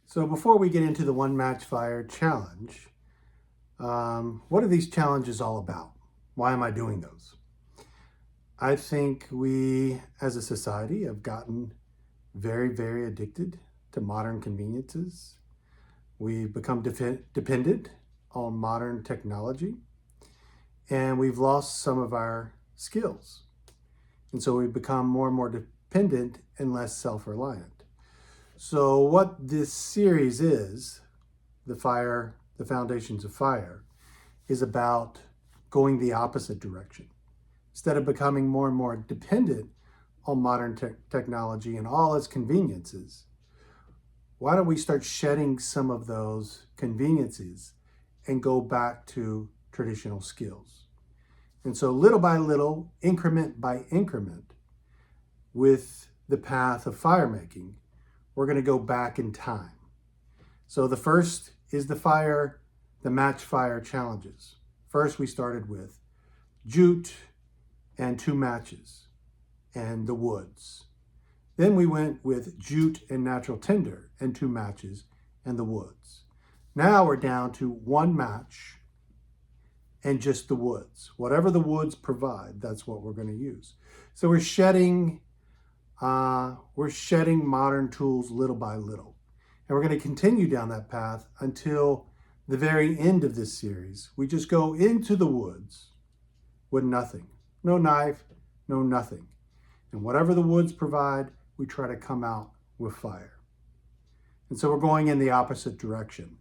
So before we get into the one match fire challenge, what are these challenges all about? Why am I doing those? I think we as a society have gotten very, very addicted to modern conveniences. We've become dependent on modern technology, and we've lost some of our skills. And so we've become more and more dependent and less self-reliant. So what this series is, the Foundations of Fire, is about going the opposite direction. Instead of becoming more and more dependent on modern technology and all its conveniences, why don't we start shedding some of those conveniences and go back to traditional skills? And so little by little, increment by increment, with the path of fire making, we're going to go back in time. So the first is the match fire challenges. First, we started with jute and 2 matches and the woods. Then we went with jute and natural tinder and 2 matches and the woods. Now we're down to 1 match and just the woods. Whatever the woods provide, that's what we're going to use. So we're shedding modern tools little by little. And we're going to continue down that path until the very end of this series. We just go into the woods with nothing. No knife, no nothing. And whatever the woods provide, we try to come out with fire. And so we're going in the opposite direction.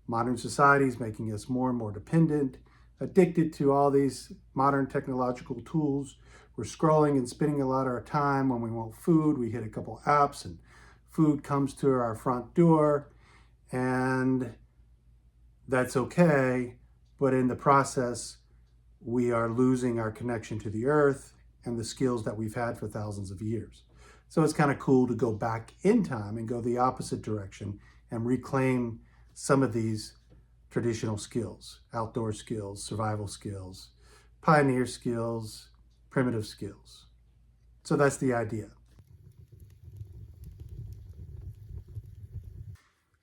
Modern society is making us more and more dependent, addicted to all these modern technological tools. We're scrolling and spending a lot of our time. When we want food, we hit a couple apps and food comes to our front door, and that's okay. But in the process, we are losing our connection to the earth and the skills that we've had for thousands of years. So it's kind of cool to go back in time and go the opposite direction and reclaim some of these traditional skills, outdoor skills, survival skills, pioneer skills, primitive skills. So that's the idea.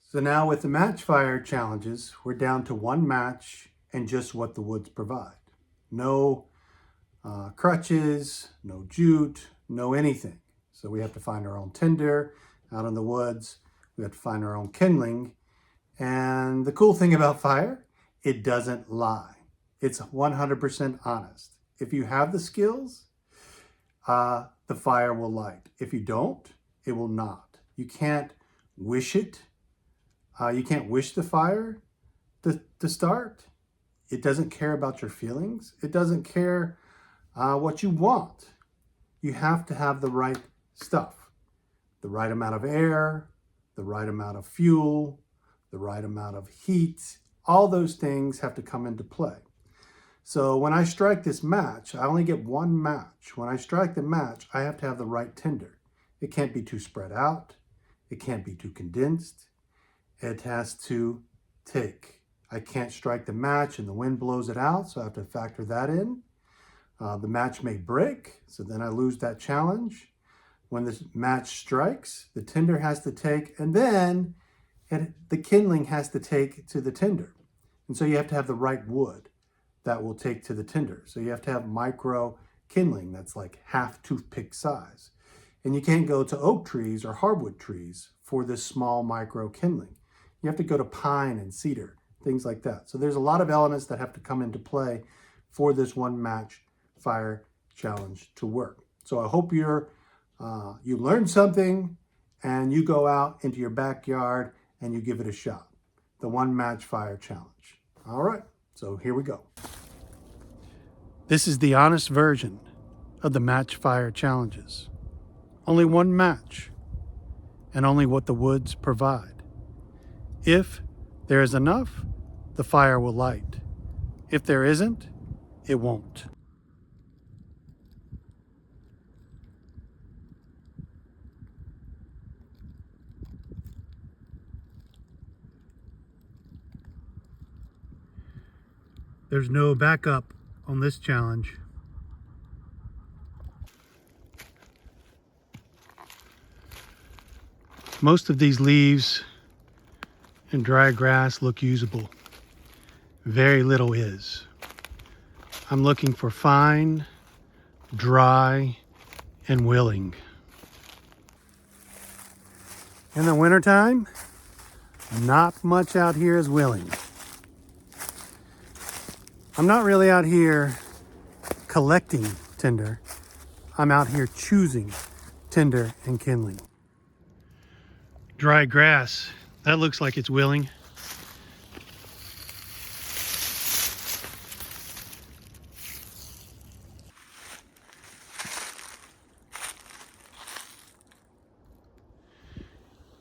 So now with the match fire challenges, we're down to 1 match and just what the woods provide. No crutches, no jute, no anything. So we have to find our own tinder out in the woods. We have to find our own kindling. And the cool thing about fire, it doesn't lie. It's 100% honest. If you have the skills, the fire will light. If you don't, it will not. You can't wish it. You can't wish the fire to start. It doesn't care about your feelings. It doesn't care what you want. You have to have the right stuff, the right amount of air, the right amount of fuel, the right amount of heat. All those things have to come into play. So when I strike this match, I only get 1 match. When I strike the match, I have to have the right tinder. It can't be too spread out. It can't be too condensed. It has to take. I can't strike the match and the wind blows it out, so I have to factor that in. The match may break, so then I lose that challenge. When the match strikes, the tinder has to take, and then the kindling has to take to the tinder. And so you have to have the right wood that will take to the tinder. So you have to have micro kindling that's like half toothpick size. And you can't go to oak trees or hardwood trees for this small micro kindling. You have to go to pine and cedar, things like that. So there's a lot of elements that have to come into play for this 1 match fire challenge to work. So I hope you learned something and you go out into your backyard and you give it a shot. The 1 match fire challenge. All right, so here we go. This is the honest version of the match fire challenges. Only 1 match and only what the woods provide. If there is enough, the fire will light. If there isn't, it won't. There's no backup on this challenge. Most of these leaves and dry grass look usable. Very little is. I'm looking for fine, dry, and willing. In the wintertime, not much out here is willing. I'm not really out here collecting tinder. I'm out here choosing tinder and kindling. Dry grass, that looks like it's willing.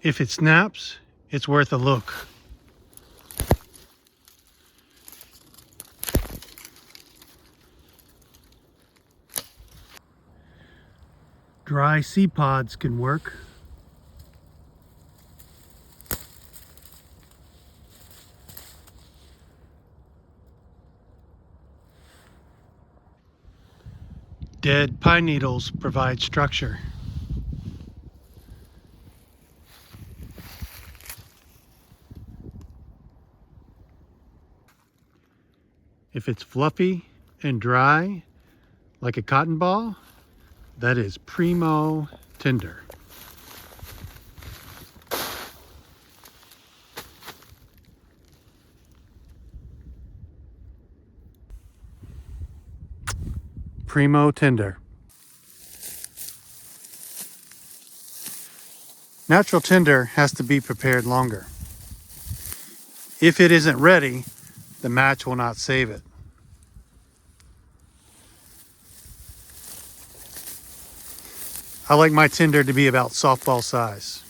If it snaps, it's worth a look. Dry seed pods can work. Dead pine needles provide structure. If it's fluffy and dry, like a cotton ball, that is primo tinder. Primo tinder. Natural tinder has to be prepared longer. If it isn't ready, the match will not save it. I like my tinder to be about softball size.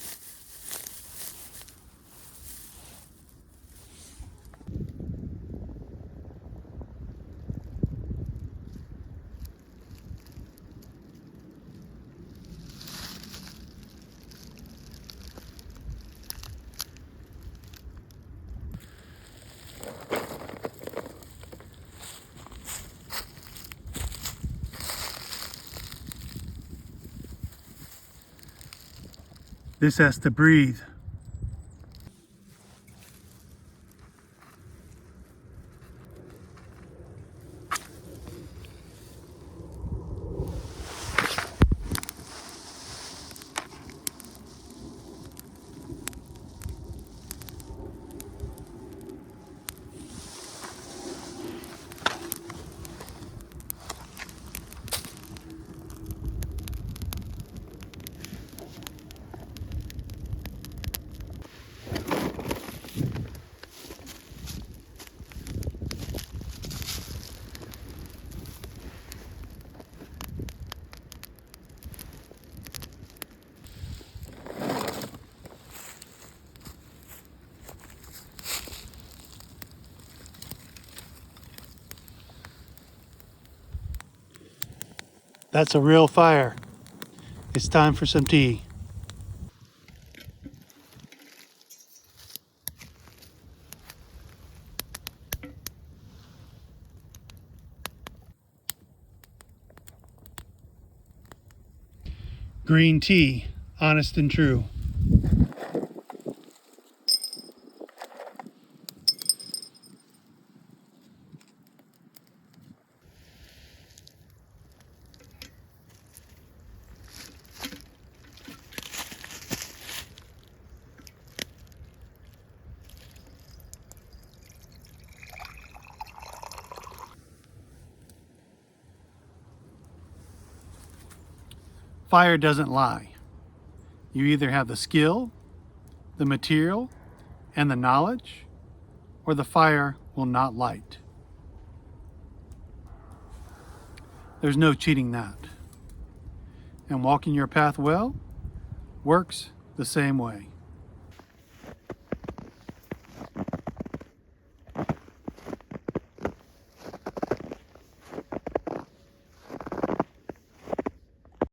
This has to breathe. That's a real fire. It's time for some tea. Green tea, honest and true. Fire doesn't lie. You either have the skill, the material, and the knowledge, or the fire will not light. There's no cheating that. And walking your path well works the same way.